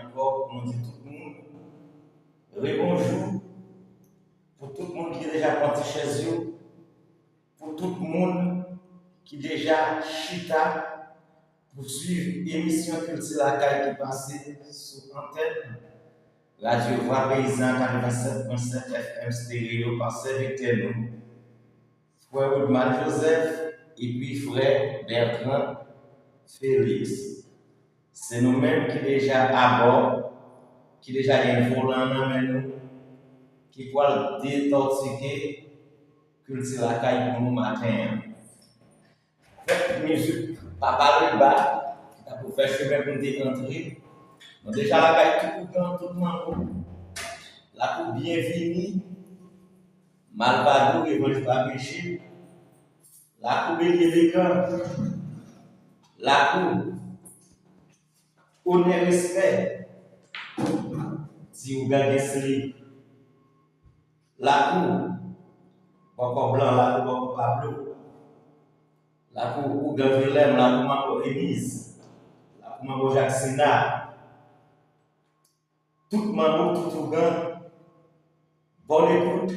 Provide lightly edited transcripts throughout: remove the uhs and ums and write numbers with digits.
encore pour nous dire tout le monde. Bonjour pour tout le monde qui est déjà parti chez eux, pour tout le monde qui est déjà chita pour suivre l'émission Culture qui passe sur antenne. Radio Voix Paysan 87.7 FM stéréo par serviteur nous. Frère Woodman Joseph et puis frère Bertrand Félix. C'est nous-mêmes qui déjà à bord, qui déjà un volant dans nous, qui pourra détortiquer Culture pour nous matin. Faites musique, papa le bas, qui a pour faire chemin pour nous décantrer. Donc déjà la caille tout le monde, la coupe bienvenue, Malvadou et Volif Péché, la coupe élégant, la coupe honneur respect, si vous gardez celui, la coupe Boko Blanc, la coupe Boko Pablo, la coupe Ouga Willem, la coupe Mako Élise, la coupe Mako Jacques Sénat, tout Mako, tout Ougan, bonne écoute,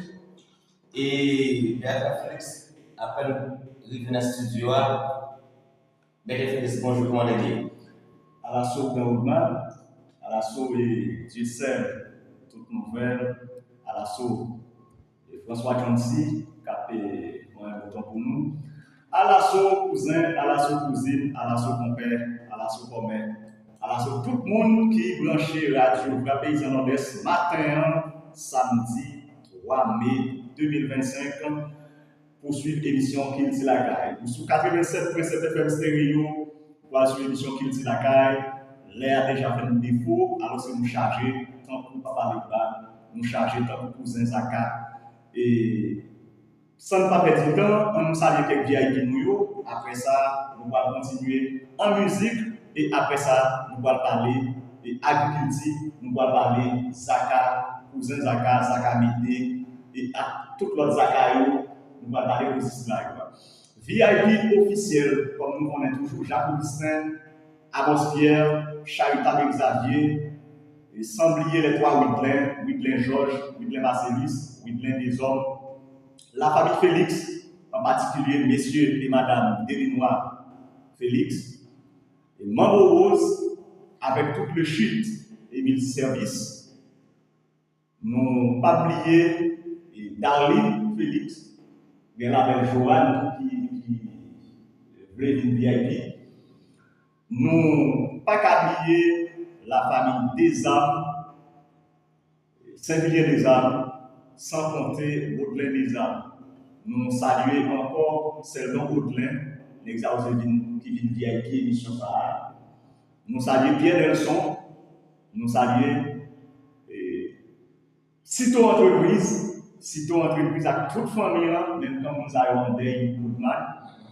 et Bertrand Félix, après nous dans le studio, Bertrand Félix, bonjour, comment allez-vous? À la sauce Woodman, à la sauce Dieu sert, toute nouvelle, à la sauce François Jancy, qui a fait un bouton pour nous, à la sauce cousin, à la sauce cousine, à la sauce compère, à la sauce commère, à la sauce tout le monde qui branché radio Voix Paysan Nord-Est matin, samedi 3 mai 2025, pour suivre l'émission Kilti la Caille. Sous 87.7 FM stéréo, pour suivre l'émission Kilti la Caille, l'air a déjà fait un défaut, alors c'est nous charger, tant que papa Léba, nous charger tant que cousin Zaka. Et sans ne pas perdre du temps, on nous salue quelques VIP nous. Après ça, nous allons continuer en musique. Et après ça, nous allons parler d'agriculture, nous allons parler Zaka, cousin Zaka, Zaka Mété, et à tout l'autre Zaka, nous allons parler de Zaka. VIP officiel, comme nous connaissons toujours, Jacques Augustin, Amos Pierre, Charita Xavier, et sans oublier les trois Widlin Georges, Widlin Marcellus, Widlin des hommes, la famille Félix, en particulier messieurs et madame Delinois Félix, et Mambo Rose, avec tout le chute Émile Service, nous pas oublier Darlene Félix, bien la belle Joanne qui voulait une VIP, nous pas oublier la famille des âmes, Saint-Villiers des âmes, sans compter Baudelaire des âmes. Nous saluons encore Selon Baudelaire, l'examen qui vient VIP émission ça. Nous saluons Pierre Nelson, nous saluons Cito Entreprise à toute famille, même quand nous avons des Goodman,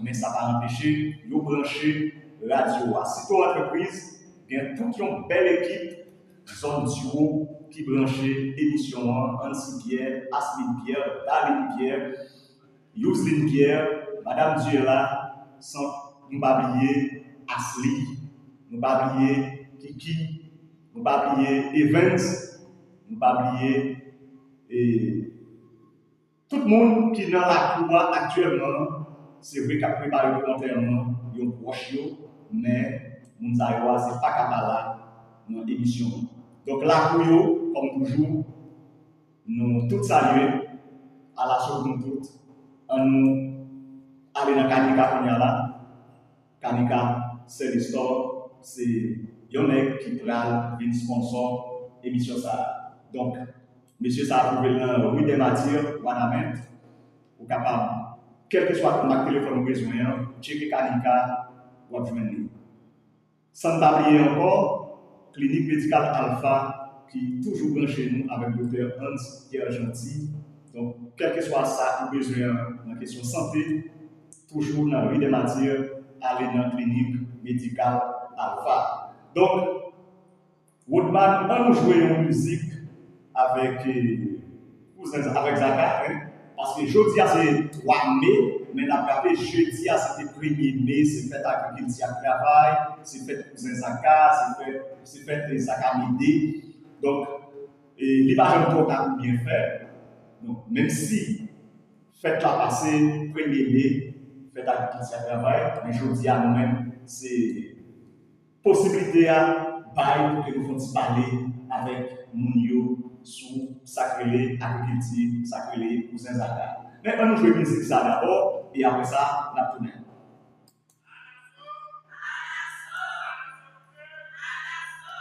mais ça va empêcher de brancher radio. Cito Entreprise, il y a toute une belle équipe, zone duo qui branchait émission Ansi Pierre, Asmine Pierre, Daline Pierre, Yousline Pierre, Madame Duela, sans nous pas oublier Asli, nous pas oublier Kiki, nous pas oublier Evans, nous pas oublier tout le monde qui est dans la cour actuellement. C'est vrai qu'à préparer volontairement, ils ont proche, mais nous n'avons pas qu'à dans l'émission. Donc la cour, comme toujours, nous tous saluons à la chose de nous toutes. On aller dans Kanika Kanika, c'est l'histoire, c'est Yonek qui prend une sponsor émission ça. Donc, monsieur ça a trouvé dans Rue des Matières, Wanamène, ou capable, quel que soit le téléphone besoin, checker Kanika, ou joindre. Sans oublier encore, clinique médicale Alpha, qui est toujours branché nous avec le docteur Hans Pierre Gentil. Donc, quel que soit ça, vous besoin dans la question santé, toujours dans la rue des matières, aller dans la clinique médicale Alpha. Donc, Woodman, on nous jouer en musique avec Zaka, hein, parce que jeudi, c'est 3 mai, mais n'a pas rappelé jeudi, c'était 1er mai, c'est fait agriculture à travail, c'est fait cousin Zaka, c'est fait Zaka Midi. Donc, les parents trop bien fait. Donc, même si fête la passée, 1er mai, fête agriculture à travail, mais jeudi à nous-mêmes, c'est possibilité à bail pour que nous fassions parler avec Mounio sur sacré agriculture, sacré cousin Zaka. Mais on nous jouer musique ça d'abord et après ça, on a tourné.